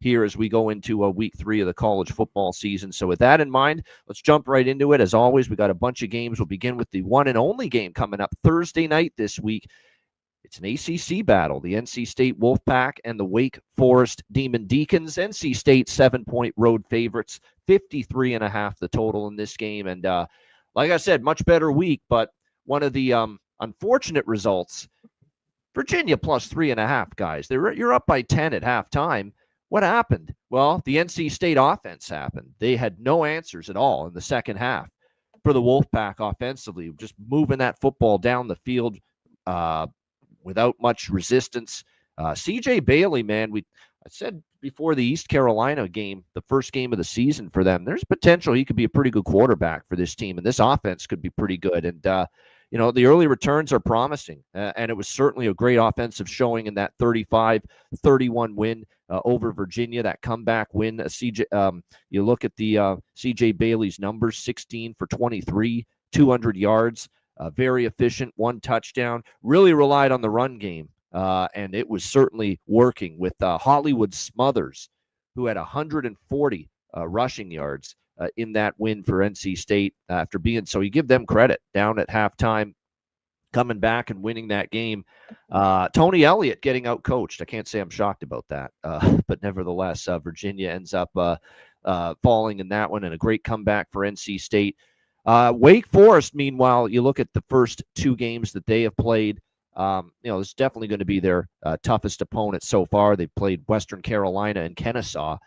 here as we go into week 3 of the college football season. So with that in mind, let's jump right into it. As always, we got a bunch of games. We'll begin with the one and only game coming up Thursday night this week. It's an ACC battle, the NC State Wolfpack and the Wake Forest Demon Deacons. NC State 7-point road favorites, 53.5 the total in this game. And like I said, much better week, but one of the unfortunate results, Virginia plus 3.5, guys. You're up by 10 at halftime. What happened? Well, the NC State offense happened. They had no answers at all in the second half for the Wolfpack offensively, just moving that football down the field without much resistance. CJ Bailey, man, I said before the East Carolina game, the first game of the season for them, there's potential he could be a pretty good quarterback for this team, and this offense could be pretty good. And the early returns are promising, and it was certainly a great offensive showing in that 35-31 win over Virginia, that comeback win. You look at the C.J. Bailey's numbers, 16 for 23, 200 yards, very efficient, 1 touchdown, really relied on the run game, and it was certainly working with Hollywood Smothers, who had 140 rushing yards in that win for NC State after being, so you give them credit down at halftime, coming back and winning that game. Tony Elliott getting out coached. I can't say I'm shocked about that, but nevertheless, Virginia ends up falling in that one, and a great comeback for NC State. Wake Forest, meanwhile, you look at the first 2 games that they have played. It's definitely going to be their toughest opponent so far. They've played Western Carolina and Kennesaw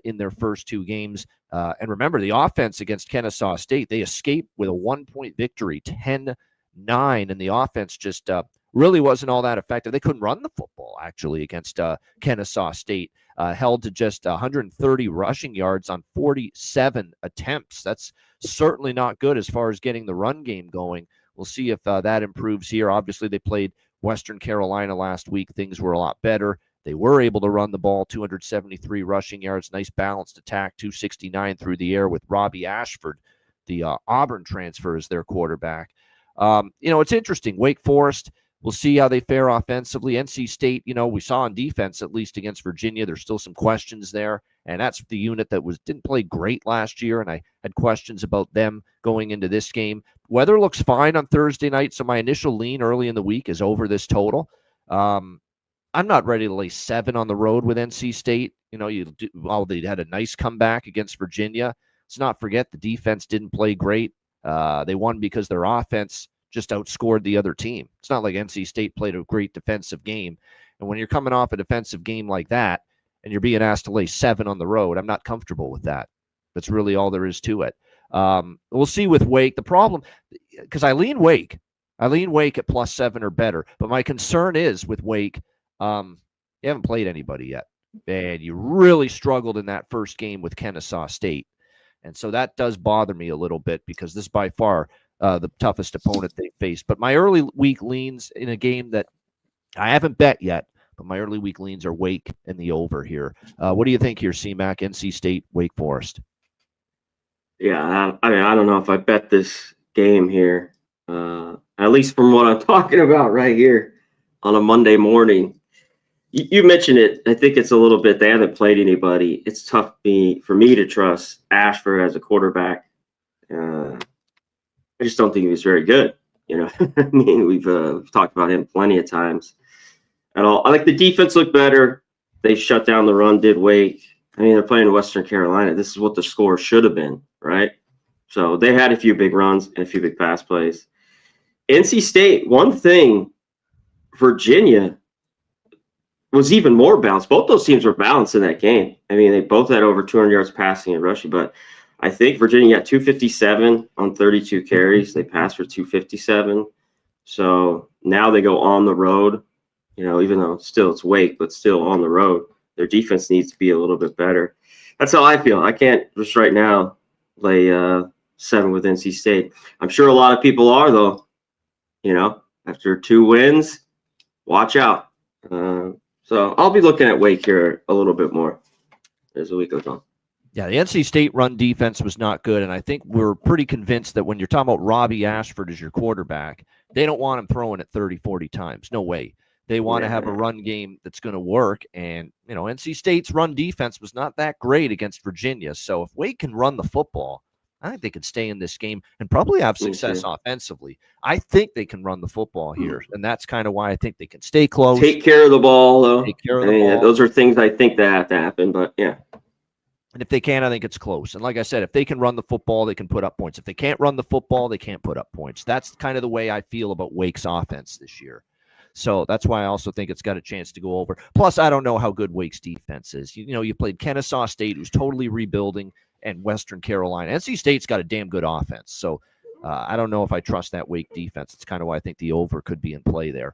in their first 2 games. And remember, the offense against Kennesaw State, they escaped with a 1-point victory, 10-9, and the offense just really wasn't all that effective. They couldn't run the football, actually, against Kennesaw State, held to just 130 rushing yards on 47 attempts. That's certainly not good as far as getting the run game going. We'll see if that improves here. Obviously, they played Western Carolina last week. Things were a lot better. They were able to run the ball, 273 rushing yards, nice balanced attack, 269 through the air with Robbie Ashford, the Auburn transfer, as their quarterback. It's interesting. Wake Forest, we'll see how they fare offensively. NC State, we saw on defense, at least against Virginia, there's still some questions there. And that's the unit that didn't play great last year, and I had questions about them going into this game. Weather looks fine on Thursday night, so my initial lean early in the week is over this total. I'm not ready to lay 7 on the road with NC State. They had a nice comeback against Virginia. Let's not forget the defense didn't play great. They won because their offense just outscored the other team. It's not like NC State played a great defensive game. And when you're coming off a defensive game like that and you're being asked to lay 7 on the road, I'm not comfortable with that. That's really all there is to it. We'll see with Wake. The problem, because I lean Wake at +7 or better. But my concern is with Wake, you haven't played anybody yet. And you really struggled in that first game with Kennesaw State. And so that does bother me a little bit because this is by far the toughest opponent they faced. But my early week leans in a game that I haven't bet yet, but my early week leans are Wake and the over here. What do you think here, C-Mac, NC State, Wake Forest? Yeah, I don't know if I bet this game here, at least from what I'm talking about right here on a Monday morning. You mentioned it. I think it's a little bit, they haven't played anybody. It's tough for me to trust Ashford as a quarterback. I just don't think he was very good. I mean, we've talked about him plenty of times at all. I like the defense looked better. They shut down the run, did Wake. I mean, they're playing Western Carolina. This is what the score should have been, right? So they had a few big runs and a few big pass plays. NC State, one thing, Virginia was even more balanced. Both those teams were balanced in that game. I mean, they both had over 200 yards passing and rushing, but I think Virginia got 257 on 32 carries. They passed for 257. So now they go on the road, even though still it's Wake, but still on the road. Their defense needs to be a little bit better. That's how I feel. I can't just right now lay 7 with NC State. I'm sure a lot of people are, though. After 2 wins, watch out. So I'll be looking at Wake here a little bit more as the week goes on. Yeah, the NC State run defense was not good, and I think we're pretty convinced that when you're talking about Robbie Ashford as your quarterback, they don't want him throwing it 30, 40 times. No way. They want to have a run game that's going to work. And, NC State's run defense was not that great against Virginia. So if Wake can run the football, I think they can stay in this game and probably have success offensively. I think they can run the football here, and that's kind of why I think they can stay close. Take care of the ball, though. Take care of the ball. Those are things I think that have to happen, but yeah. And if they can, I think it's close. And like I said, if they can run the football, they can put up points. If they can't run the football, they can't put up points. That's kind of the way I feel about Wake's offense this year. So that's why I also think it's got a chance to go over. Plus, I don't know how good Wake's defense is. You played Kennesaw State, who's totally rebuilding, and Western Carolina. NC State's got a damn good offense. So I don't know if I trust that Wake defense. It's kind of why I think the over could be in play there.